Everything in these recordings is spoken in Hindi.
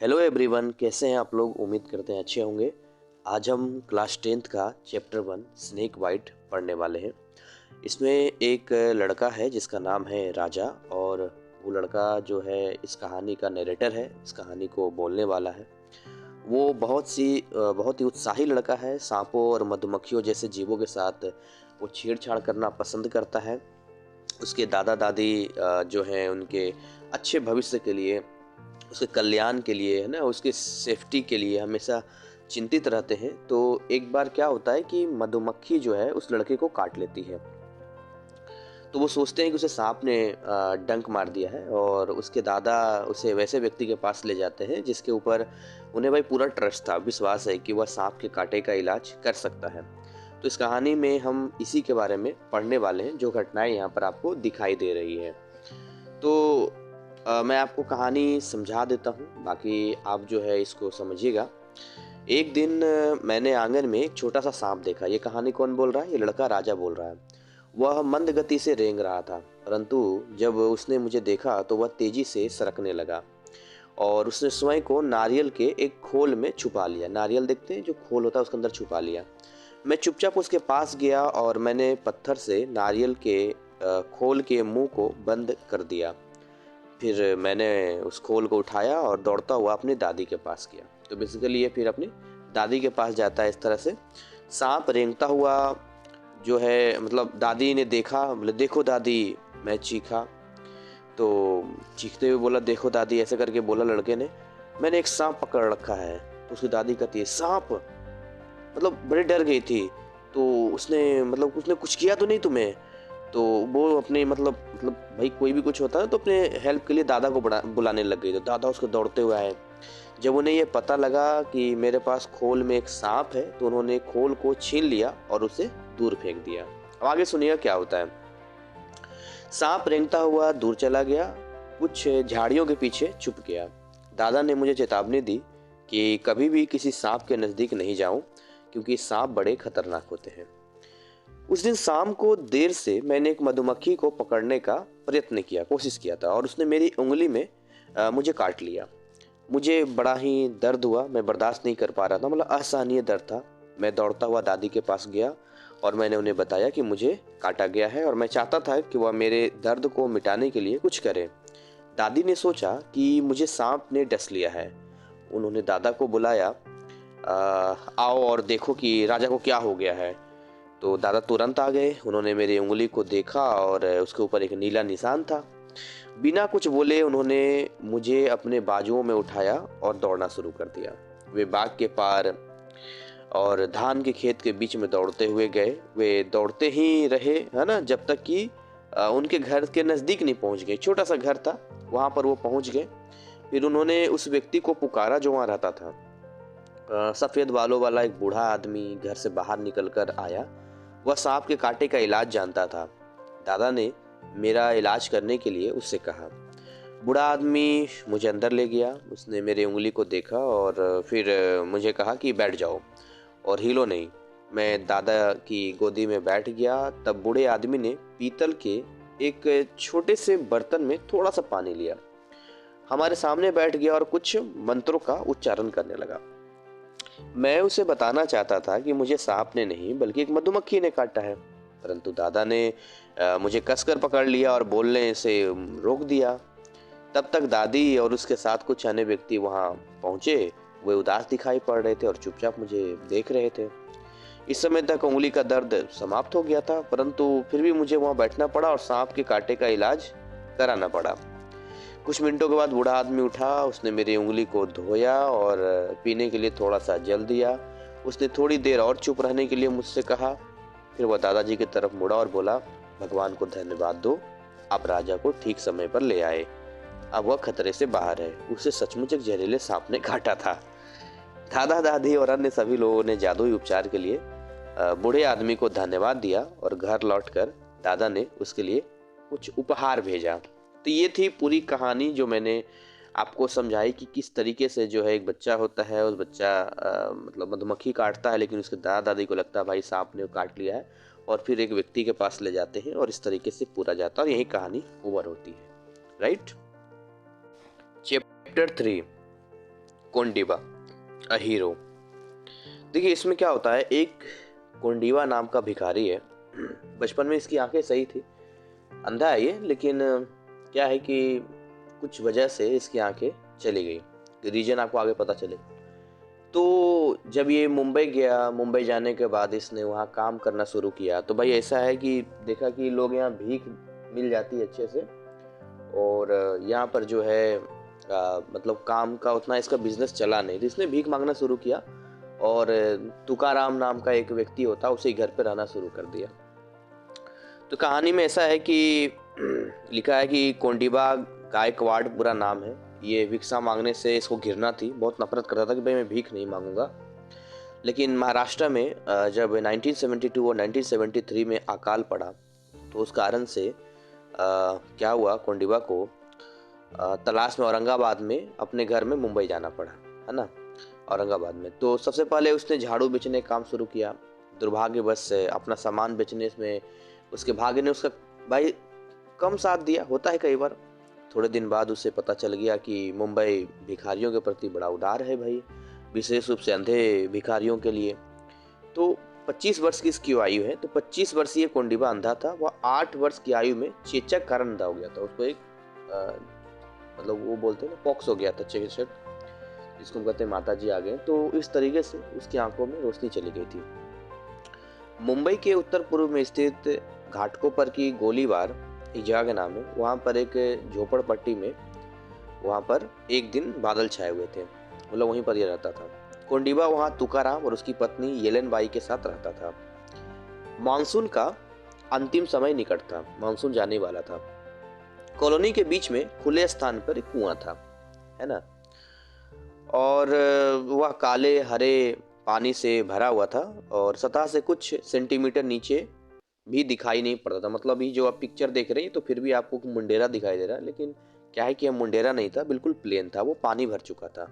हेलो एवरीवन, कैसे हैं आप लोग। उम्मीद करते हैं अच्छे होंगे। आज हम क्लास 10th का चैप्टर 1 स्नेक वाइट पढ़ने वाले हैं। इसमें एक लड़का है जिसका नाम है राजा, और वो लड़का जो है इस कहानी का नरेटर है, इस कहानी को बोलने वाला है। वो बहुत ही उत्साही लड़का है। सांपों और मधुमक्खियों जैसे जीवों के साथ वो छेड़छाड़ करना पसंद करता है। उसके दादा दादी जो हैं उनके अच्छे भविष्य के लिए, उसके कल्याण के लिए, है ना, उसके सेफ्टी के लिए हमेशा चिंतित रहते हैं। तो एक बार क्या होता है कि मधुमक्खी जो है उस लड़के को काट लेती है। तो वो सोचते हैं कि उसे सांप ने डंक मार दिया है, और उसके दादा उसे वैसे व्यक्ति के पास ले जाते हैं जिसके ऊपर उन्हें भाई पूरा ट्रस्ट था, विश्वास है कि वह सांप के कांटे का इलाज कर सकता है। तो इस कहानी में हम इसी के बारे में पढ़ने वाले हैं, जो घटनाएं यहाँ पर आपको दिखाई दे रही है। तो मैं आपको कहानी समझा देता हूँ, बाकी आप जो है इसको समझिएगा। एक दिन मैंने आंगन में एक छोटा सा सांप देखा। ये कहानी कौन बोल रहा है? ये लड़का राजा बोल रहा है। वह मंद गति से रेंग रहा था, परंतु जब उसने मुझे देखा तो वह तेजी से सरकने लगा, और उसने स्वयं को नारियल के एक खोल में छुपा लिया। नारियल देखते हैं, जो खोल होता है उसके अंदर छुपा लिया। मैं चुपचाप उसके पास गया और मैंने पत्थर से नारियल के खोल के मुंह को बंद कर दिया। फिर मैंने उस खोल को उठाया और दौड़ता हुआ अपनी दादी के पास गया। तो बेसिकली ये फिर अपनी दादी के पास जाता है। इस तरह से सांप रेंगता हुआ जो है, मतलब दादी ने देखा, बोले देखो दादी। मैं चीखा, तो चीखते हुए बोला देखो दादी, ऐसे करके बोला लड़के ने, मैंने एक सांप पकड़ रखा है। तो उसकी दादी कहती है सांप, मतलब बड़े डर गई थी। तो उसने कुछ किया तो नहीं तुम्हें? तो वो अपने मतलब भाई कोई भी कुछ होता है तो अपने हेल्प के लिए दादा को बुलाने लग गई। तो दादा उसको दौड़ते हुए आए। जब उन्हें ये पता लगा कि मेरे पास खोल में एक सांप है, तो उन्होंने खोल को छीन लिया और उसे दूर फेंक दिया। अब आगे सुनिए क्या होता है। सांप रेंगता हुआ दूर चला गया, कुछ झाड़ियों के पीछे छुप गया। दादा ने मुझे चेतावनी दी कि कभी भी किसी सांप के नजदीक नहीं जाऊं, क्योंकि सांप बड़े खतरनाक होते हैं। उस दिन शाम को देर से मैंने एक मधुमक्खी को पकड़ने का कोशिश किया था, और उसने मेरी उंगली में मुझे काट लिया। मुझे बड़ा ही दर्द हुआ, मैं बर्दाश्त नहीं कर पा रहा था, मतलब असहनीय दर्द था। मैं दौड़ता हुआ दादी के पास गया और मैंने उन्हें बताया कि मुझे काटा गया है, और मैं चाहता था कि वह मेरे दर्द को मिटाने के लिए कुछ करे। दादी ने सोचा कि मुझे सांप ने डस लिया है। उन्होंने दादा को बुलाया, आओ और देखो कि राजा को क्या हो गया है। तो दादा तुरंत आ गए। उन्होंने मेरी उंगली को देखा और उसके ऊपर एक नीला निशान था। बिना कुछ बोले उन्होंने मुझे अपने बाजुओं में उठाया और दौड़ना शुरू कर दिया। वे बाग के पार और धान के खेत के बीच में दौड़ते हुए गए। वे दौड़ते ही रहे, है ना, जब तक कि उनके घर के नजदीक नहीं पहुंच गए। छोटा सा घर था, वहां पर वो पहुंच गए। फिर उन्होंने उस व्यक्ति को पुकारा जो वहां रहता था। सफेद बालों वाला एक बूढ़ा आदमी घर से बाहर निकल कर आया। वह सांप के कांटे का इलाज जानता था। दादा ने मेरा इलाज करने के लिए उससे कहा। बूढ़ा आदमी मुझे अंदर ले गया। उसने मेरी उंगली को देखा और फिर मुझे कहा कि बैठ जाओ और हिलो नहीं। मैं दादा की गोदी में बैठ गया। तब बूढ़े आदमी ने पीतल के एक छोटे से बर्तन में थोड़ा सा पानी लिया, हमारे सामने बैठ गया और कुछ मंत्रों का उच्चारण करने लगा। मैं उसे बताना चाहता था कि मुझे सांप ने नहीं बल्कि एक मधुमक्खी ने काटा है, परंतु दादा ने मुझे कसकर पकड़ लिया और बोलने से रोक दिया। तब तक दादी और उसके साथ कुछ अन्य व्यक्ति वहां पहुंचे। वे उदास दिखाई पड़ रहे थे और चुपचाप मुझे देख रहे थे। इस समय तक उंगली का दर्द समाप्त हो गया था, परंतु फिर भी मुझे वहां बैठना पड़ा और सांप के कांटे का इलाज कराना पड़ा। कुछ मिनटों के बाद बूढ़ा आदमी उठा। उसने मेरी उंगली को धोया और पीने के लिए थोड़ा सा जल दिया। उसने थोड़ी देर और चुप रहने के लिए मुझसे कहा। फिर वह दादाजी की तरफ मुड़ा और बोला, भगवान को धन्यवाद दो, आप राजा को ठीक समय पर ले आए। अब वह खतरे से बाहर है। उसे सचमुच एक जहरीले सांप ने काटा था। दादा दादी और अन्य सभी लोगों ने जादुई उपचार के लिए बूढ़े आदमी को धन्यवाद दिया, और घर लौटकर दादा ने उसके लिए कुछ उपहार भेजा। तो ये थी पूरी कहानी जो मैंने आपको समझाई कि किस तरीके से जो है एक बच्चा होता है, उस बच्चा मतलब मधुमक्खी काटता है, लेकिन उसके दादा दादी को लगता है भाई सांप ने काट लिया है, और फिर एक व्यक्ति के पास ले जाते हैं और इस तरीके से पूरा जाता है और यही कहानी ओवर होती है। Right. Chapter 3 Kondiba a hero. देखिए इसमें क्या होता है, एक कोंडिबा नाम का भिखारी है। बचपन में इसकी आंखें सही थी, अंधा है ये, लेकिन क्या है कि कुछ वजह से इसकी आंखें चली गई। रीजन आपको आगे पता चले। तो जब ये मुंबई गया, मुंबई जाने के बाद इसने वहाँ काम करना शुरू किया। तो भाई ऐसा है कि देखा कि लोग यहाँ भीख मिल जाती है अच्छे से, और यहाँ पर जो है मतलब काम का उतना इसका बिजनेस चला नहीं, तो इसने भीख मांगना शुरू किया। और तुकाराम नाम का एक व्यक्ति होता, उसे घर पे रहना शुरू कर दिया। तो कहानी में ऐसा है कि लिखा है कि कोंडिबा गायकवाड़ पूरा नाम है। ये भिक्षा मांगने से इसको घृणा थी, बहुत नफरत करता था कि भाई मैं भीख नहीं मांगूंगा। लेकिन महाराष्ट्र में जब 1972 और 1973 में अकाल पड़ा, तो उस कारण से क्या हुआ, कोंडिबा को तलाश में औरंगाबाद में अपने घर में मुंबई जाना पड़ा, है ना, औरंगाबाद में। तो सबसे पहले उसने झाड़ू बेचने का काम शुरू किया। दुर्भाग्यवश से अपना सामान बेचने में उसके भाग्य ने उसका भाई कम साथ दिया, होता है कई बार। थोड़े दिन बाद उसे पता चल गया कि मुंबई भिखारियों के प्रति बड़ा उदार है भाई, विशेष रूप से अंधे भिखारियों के लिए। तो 25 वर्ष की इसकी आयु है। तो 25 वर्षीय कोंडिबा अंधा था। वह 8 वर्ष की आयु में चेचक कारण अंधा हो गया था। उसको एक मतलब वो बोलते हैं ना, पॉक्स हो गया था, चेचक, जिसको कहते हैं माता जी आ गए। तो इस तरीके से उसकी आंखों में रोशनी चली गई थी। मुंबई के उत्तर पूर्व में स्थित घाटकोपर की गोलीबार एक जगह का नाम है, वहाँ पर एक झोपड़पट्टी में वहाँ पर एक दिन बादल छाए हुए थे, मतलब वहीं पर यह रहता था। कोंडिबा वहाँ तुकाराम और उसकी पत्नी येलेन बाई के साथ रहता था। मानसून का अंतिम समय निकट था, मानसून जाने वाला था। कॉलोनी के बीच में खुले स्थान पर एक कुआं था, है ना, और वह काले हरे पानी से भरा हुआ था और सतह से कुछ सेंटीमीटर नीचे भी दिखाई नहीं पड़ता था। मतलब ये जो आप पिक्चर देख रहे हैं तो फिर भी आपको मुंडेरा दिखाई दे रहा है, लेकिन क्या है कि यह मुंडेरा नहीं था, बिल्कुल प्लेन था, वो पानी भर चुका था।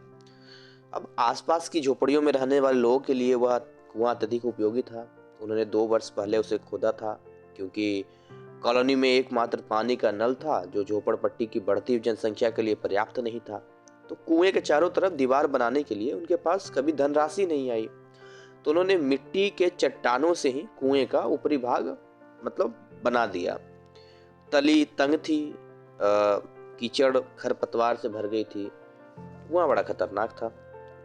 अब आसपास की झोपड़ियों में रहने वाले लोगों के लिए वह कुआं अत्यधिक उपयोगी था। उन्होंने 2 वर्ष पहले उसे खोदा था, क्योंकि कॉलोनी में एकमात्र पानी का नल था जो झोपड़पट्टी की बढ़ती हुई जनसंख्या के लिए पर्याप्त नहीं था। तो कुएं के चारों तरफ दीवार बनाने के लिए उनके पास कभी धनराशि नहीं आई। तो उन्होंने मिट्टी के चट्टानों से ही कुएं का ऊपरी भाग मतलब बना दिया। तली तंग थी, कीचड़ खरपतवार से भर गई थी। कुआं बड़ा खतरनाक था,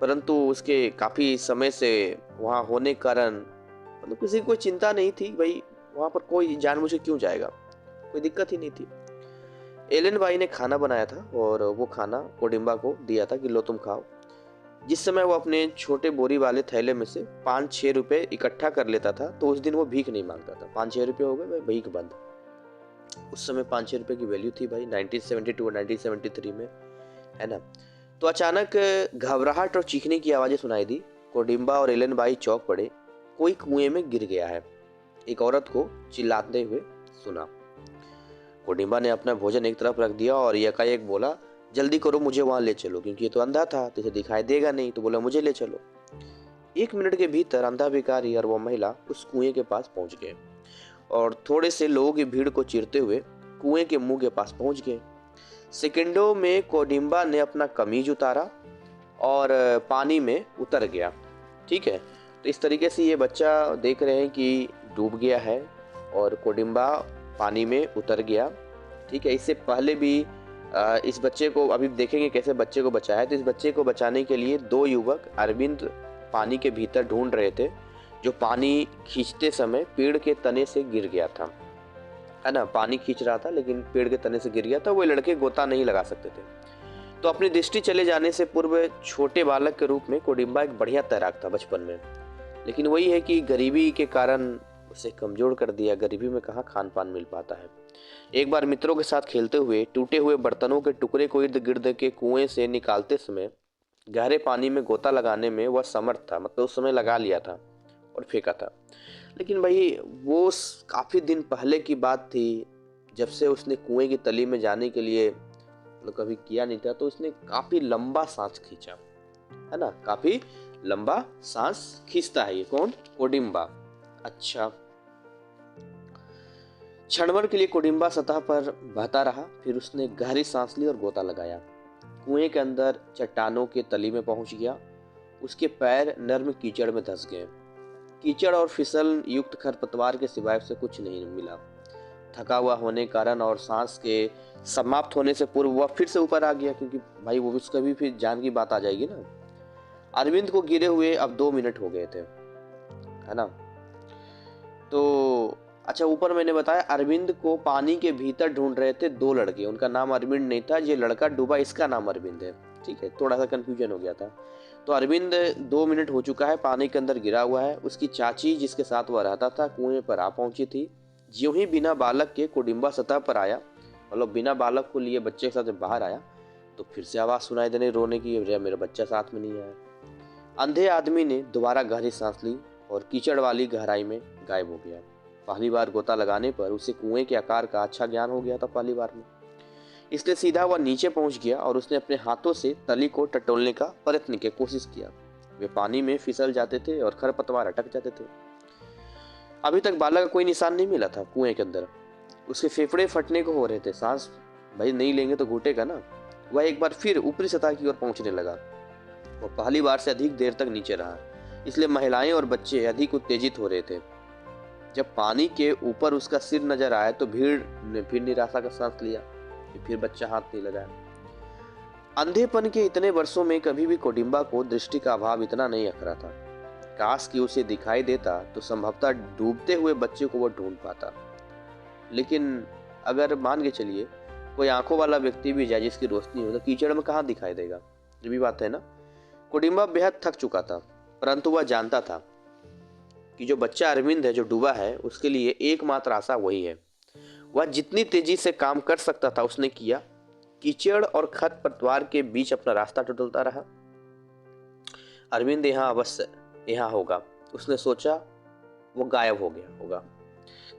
परंतु उसके काफी समय से वहां होने के कारण मतलब किसी को चिंता नहीं थी भाई, वहां पर कोई जानबूझ के क्यों जाएगा, कोई दिक्कत ही नहीं थी। एलेन बाई ने खाना बनाया था और वो खाना कोडिम्बा को दिया था कि लो तुम खाओ। जिस समय वो अपने छोटे बोरी वाले थैले में से 5-6 रुपए इकट्ठा कर लेता था, तो उस दिन वो भीख नहीं मांगता था। 5-6 रुपए हो गए भाई, भीख बंद। उस समय 5-6 रुपए की वैल्यू थी भाई, 1972 और 1973 में, है ना। तो अचानक घबराहट और चीखने की आवाजें सुनाई दी। कोडिम्बा और एलन बाई चौंक पड़े। कोई कुएं में गिर गया है, एक औरत को चिल्लाते हुए सुना। कोडिम्बा ने अपना भोजन एक तरफ रख दिया और एकाएक बोला, जल्दी करो, मुझे वहां ले चलो, क्योंकि ये तो अंधा था तो इसे दिखाई देगा नहीं। तो बोला, मुझे ले चलो। 1 मिनट के भीतर अंधा भिखारी और वह महिला उस कुएं के पास पहुंच गए और थोड़े से लोगों की भीड़ को चीरते हुए कुएं के मुंह के पास पहुंच गए। सेकंडों में कोडिम्बा ने अपना कमीज उतारा और पानी में उतर गया। ठीक है, तो इस तरीके से ये बच्चा देख रहे हैं कि डूब गया है और कोडिम्बा पानी में उतर गया। ठीक है, इससे पहले भी इस बच्चे को अभी देखेंगे कैसे बच्चे को बचाया। तो इस बच्चे को बचाने के लिए 2 युवक अरविंद पानी के भीतर ढूंढ रहे थे, जो पानी खींचते समय पेड़ के तने से गिर गया था, है ना। पानी खींच रहा था लेकिन पेड़ के तने से गिर गया था। वो लड़के गोता नहीं लगा सकते थे। तो अपनी दृष्टि चले जाने से पूर्व छोटे बालक के रूप में कोडिम्बा एक बढ़िया तैराक था बचपन में, लेकिन वही है कि गरीबी के कारण उसे कमजोर कर दिया। गरीबी में कहाँ खान पान मिल पाता है। एक बार मित्रों के साथ खेलते हुए टूटे हुए बर्तनों के टुकड़े को इर्द गिर्द के कुएं से निकालते समय गहरे पानी में गोता लगाने में वह समर्थ था, मतलब उस समय लगा लिया था और फेंका था। लेकिन भाई वो काफी दिन पहले की बात थी, जब से उसने कुएं की तली में जाने के लिए कभी किया नहीं था। तो उसने काफी लंबा सांस खींचा, है ना, काफी लंबा सांस खींचता है ये कौन, कोडिम्बा। अच्छा, क्षण भर के लिए कोडिम्बा सतह पर बहता रहा, फिर उसने गहरी सांस ली और गोता लगाया। कुएं के अंदर चट्टानों के तली में पहुंच गया। उसके पैर नर्म कीचड़ में धंस गए। कीचड़ और फिसल युक्त खरपतवार के सिवाय उसे कुछ नहीं मिला। थका हुआ होने के कारण और सांस के समाप्त होने से पूर्व वह फिर से ऊपर आ गया, क्योंकि भाई वो उसका भी फिर जान की बात आ जाएगी ना। अरविंद को गिरे हुए अब 2 मिनट हो गए थे, है ना। तो अच्छा, ऊपर मैंने बताया अरविंद को पानी के भीतर ढूंढ रहे थे 2 लड़के। उनका नाम अरविंद नहीं था, ये लड़का डूबा इसका नाम अरविंद है। ठीक है, थोड़ा सा कंफ्यूजन हो गया था। तो अरविंद 2 मिनट हो चुका है, पानी के अंदर गिरा हुआ है। उसकी चाची जिसके साथ वह रहता था कुएं पर आ पहुंची थी। ज्यों ही बिना बालक के कोडिम्बा सतह पर आया, मतलब बिना बालक को लिए बच्चे के साथ बाहर आया, तो फिर से आवाज सुनाई देने रोने की, मेरा बच्चा साथ में नहीं आया। अंधे आदमी ने दोबारा गहरी सांस ली और कीचड़ वाली गहराई में गायब हो गया। पहली बार गोता लगाने पर उसे कुएं के आकार का अच्छा ज्ञान हो गया था पहली बार में, इसलिए सीधा वह नीचे पहुंच गया और उसने अपने हाथों से तली को टटोलने का प्रयत्न की कोशिश किया। वे पानी में फिसल जाते थे और खरपतवार अटक जाते थे। अभी तक बालक का कोई निशान नहीं मिला था कुएं के अंदर। उसके फेफड़े फटने को हो रहे थे, सांस भाई नहीं लेंगे तो घुटेगा ना। वह एक बार फिर ऊपरी सतह की ओर पहुंचने लगा। वह पहली बार से अधिक देर तक नीचे रहा, इसलिए महिलाएं और बच्चे अधिक उत्तेजित हो रहे थे। जब पानी के ऊपर उसका सिर नजर आया तो भीड़ ने फिर निराशा का सांस लिया कि फिर बच्चा हाथ नहीं लगाया। अंधेपन के इतने वर्षों में कभी भी कोडिम्बा को दृष्टि का अभाव इतना नहीं अखरा था। काश कि उसे दिखाई देता तो संभवतः डूबते हुए बच्चे को वो ढूंढ पाता। लेकिन अगर मान के चलिए कोई आंखों वाला व्यक्ति भी जाए जिसकी रोशनी हो, तो कीचड़ में कहाँ दिखाई देगा, ये भी बात है ना। कोडिम्बा बेहद थक चुका था, परंतु वह जानता था कि जो बच्चा अरविंद है जो डूबा है, उसके लिए एकमात्र आशा वही है। वह जितनी तेजी से काम कर सकता था उसने किया। कीचड़ और खरपतवार के बीच अपना रास्ता टटोलता रहा। अरविंद यहाँ अवश्य यहाँ होगा, उसने सोचा। वो गायब हो गया होगा।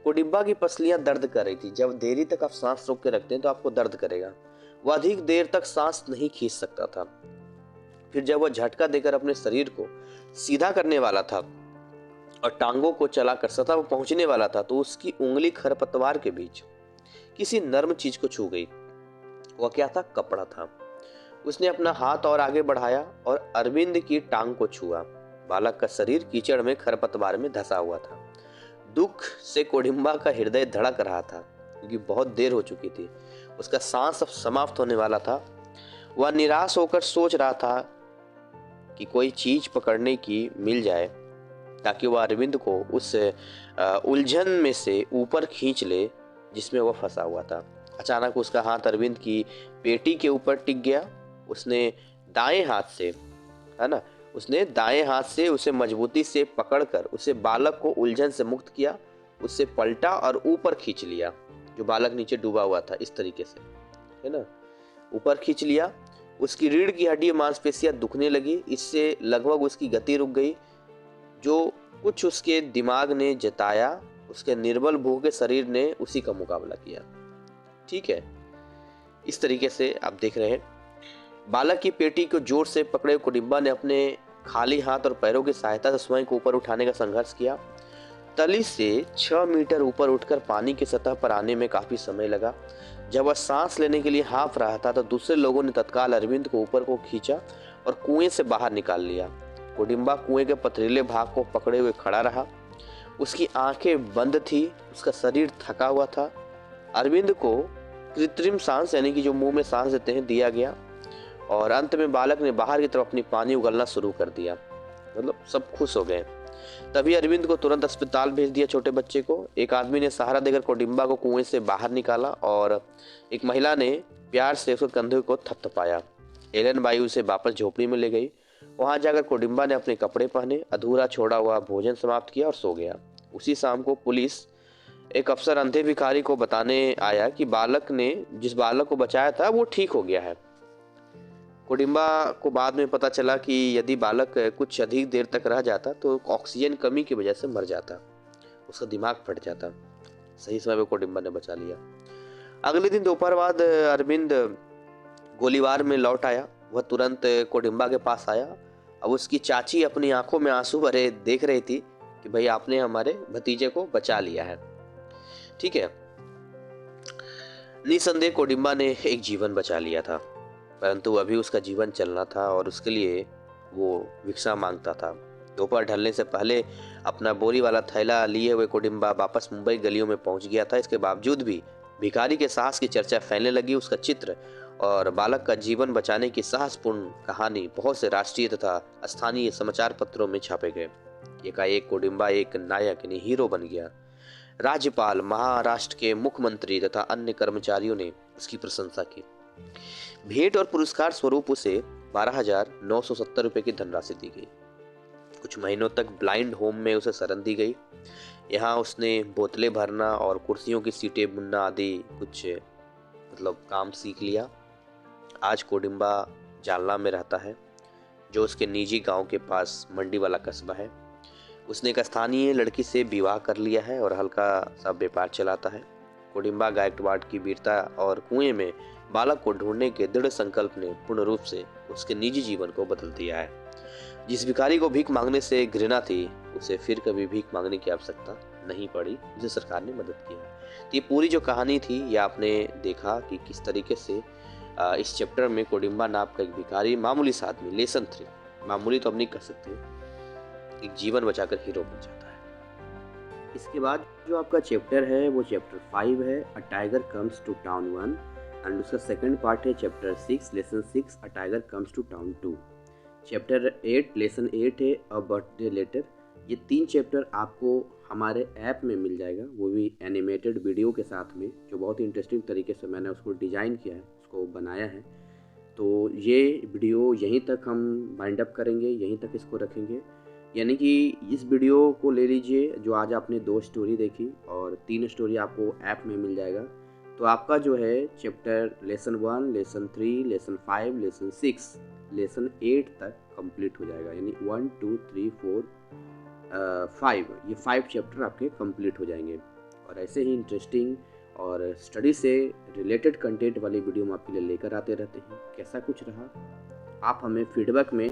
कोडिम्बा की पसलियां दर्द कर रही थी। जब देरी तक आप सांस रोक के रखते हैं तो आपको दर्द करेगा। वह अधिक देर तक सांस नहीं खींच सकता था। फिर जब वह झटका देकर अपने शरीर को सीधा करने वाला था और टांगों को चलाकर सतह पर पहुंचने वाला था, तो उसकी उंगली खरपतवार के बीच किसी नर्म चीज को छू गई। वह क्या था? कपड़ा था। उसने अपना हाथ और आगे बढ़ाया और अरविंद की टांग को छुआ। बालक का शरीर कीचड़ में खरपतवार में धंसा हुआ था। दुख से कोडिम्बा का हृदय धड़क रहा था, क्योंकि बहुत देर हो चुकी थी। उसका सांस अब समाप्त होने वाला था। वह निराश होकर सोच रहा था कि कोई चीज पकड़ने की मिल जाए ताकि वह अरविंद को उस उलझन में से ऊपर खींच ले जिसमें वह फंसा हुआ था। अचानक उसका हाथ अरविंद की पेटी के ऊपर टिक गया। उसने दाएं हाथ से, है ना, उसने दाएं हाथ से उसे मजबूती से पकड़कर उसे बालक को उलझन से मुक्त किया। उससे पलटा और ऊपर खींच लिया। जो बालक नीचे डूबा हुआ था, इस तरीके से, है ना, ऊपर खींच लिया। उसकी रीढ़ की हड्डी मांसपेशियां दुखने लगी। इससे लगभग उसकी गति रुक गई। जो कुछ उसके दिमाग ने जताया, उसके निर्बल भूखे शरीर ने उसी का मुकाबला किया। ठीक है, इस तरीके से आप देख रहे हैं। बालक की पेटी को जोर से पकड़े कोडिम्बा ने अपने खाली हाथ और पैरों की सहायता से स्वयं को ऊपर उठाने का संघर्ष किया। तली से 6 मीटर ऊपर उठकर पानी की सतह पर आने में काफी समय लगा। जब वह सांस लेने के लिए हाँफ रहा था तो दूसरे लोगों ने तत्काल अरविंद को ऊपर को खींचा और कुएं से बाहर निकाल लिया। कोडिम्बा कुएं के पथरीले भाग को पकड़े हुए खड़ा रहा। उसकी आंखें बंद थी, उसका शरीर थका हुआ था। अरविंद को कृत्रिम सांस, यानी कि जो मुंह में सांस देते हैं, दिया गया और अंत में बालक ने बाहर की तरफ अपनी पानी उगलना शुरू कर दिया। मतलब सब खुश हो गए। तभी अरविंद को तुरंत अस्पताल भेज दिया, छोटे बच्चे को। एक आदमी ने सहारा देकर कोडिम्बा को कुएं से बाहर निकाला और एक महिला ने प्यार से उसके कंधे को थपथपाया। एलन बाई उसे वापस झोपड़ी में ले गई। वहां जाकर कोडिम्बा ने अपने कपड़े पहने, अधूरा छोड़ा हुआ भोजन समाप्त किया और सो गया। उसी शाम को पुलिस एक अफसर अंधे भिखारी को बताने आया कि बालक ने जिस बालक को बचाया था वो ठीक हो गया है। कोडिम्बा को बाद में पता चला कि यदि बालक कुछ अधिक देर तक रह जाता तो ऑक्सीजन कमी की वजह से मर जाता, उसका दिमाग फट जाता। सही समय पे कोडिम्बा ने बचा लिया। अगले दिन दोपहर बाद अरविंद गोलीबार में लौट आया। वह तुरंत कोडिम्बा के पास आया। अब उसकी चाची अपनी आंखों में आंसू भरे देख रही थी कि भाई आपने हमारे भतीजे को बचा लिया है। ठीक है, निसंदेह कोडिम्बा ने एक जीवन बचा लिया था। परंतु अभी उसका जीवन चलना था और उसके लिए वो भिक्षा मांगता था। दोपहर ढलने से पहले अपना बोरी वाला थैला लिए हुए कोडिम्बा वापस मुंबई गलियों में पहुंच गया था। इसके बावजूद भी भिखारी के साहस की चर्चा फैलने लगी। उसका चित्र और बालक का जीवन बचाने की साहसपूर्ण कहानी बहुत से राष्ट्रीय तथा स्थानीय समाचार पत्रों में छापे गए। एकाएक कोडिम्बा एक नायक यानी हीरो बन गया। राज्यपाल, महाराष्ट्र के मुख्यमंत्री तथा अन्य कर्मचारियों ने उसकी प्रशंसा की। भेंट और पुरस्कार स्वरूप उसे 12,970 रुपए की धनराशि दी गई। कुछ महीनों तक ब्लाइंड होम में उसे शरण दी गई। यहाँ उसने बोतलें भरना और कुर्सियों की सीटें बुनना आदि कुछ काम सीख लिया। आज कोडिम्बा जालना में रहता है, जो उसके निजी गांव के पास मंडी वाला कस्बा है। उसने एक स्थानीय लड़की से विवाह कर लिया है और हल्का सा व्यापार चलाता है। कोडिम्बा गायकवाड़ की वीरता और कुएं में बालक को ढूंढने के दृढ़ संकल्प ने पूर्ण रूप से उसके निजी जीवन को बदल दिया है। जिस भिखारी को भीख मांगने से घृणा थी, उसे फिर कभी भीख मांगने की आवश्यकता नहीं पड़ी। उसे सरकार ने मदद किया। तो ये पूरी जो कहानी थी, ये आपने देखा कि किस तरीके से इस चैप्टर में कोडिम्बा नाम का एक भिखारी, मामूली सा आदमी, लेसन 3, मामूली तो अब नहीं कर सकते, एक जीवन बचाकर हीरो बन जाता है। इसके बाद जो आपका चैप्टर है वो चैप्टर 5 है, a tiger comes to town 1, and उसका सेकंड पार्ट है chapter 6, lesson 6, a tiger comes to town 2। Chapter 8, lesson 8 है, अ बर्थडे लेटर। ये 3 चैप्टर आपको हमारे ऐप में मिल जाएगा, वो भी एनिमेटेड वीडियो के साथ में, जो बहुत ही इंटरेस्टिंग तरीके से मैंने उसको डिज़ाइन किया है, उसको बनाया है। तो ये वीडियो यहीं तक हम बाइंड अप करेंगे, यहीं तक इसको रखेंगे। यानी कि इस वीडियो को ले लीजिए, जो आज आपने 2 स्टोरी देखी और 3 स्टोरी आपको ऐप में मिल जाएगा। तो आपका जो है chapter lesson 1, lesson 3, lesson 5, lesson 6, lesson 8 तक कंप्लीट हो जाएगा। यानी 1, 2, 3, 4, 5, ये 5 चैप्टर आपके कंप्लीट हो जाएंगे। और ऐसे ही इंटरेस्टिंग और स्टडी से रिलेटेड कंटेंट वाली वीडियो हम आपके लिए लेकर आते रहते हैं। कैसा कुछ रहा, आप हमें फीडबैक में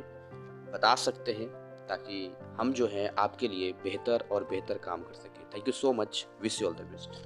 बता सकते हैं, ताकि हम जो है आपके लिए बेहतर और बेहतर काम कर सकें। Thank you so much. Wish you all the best.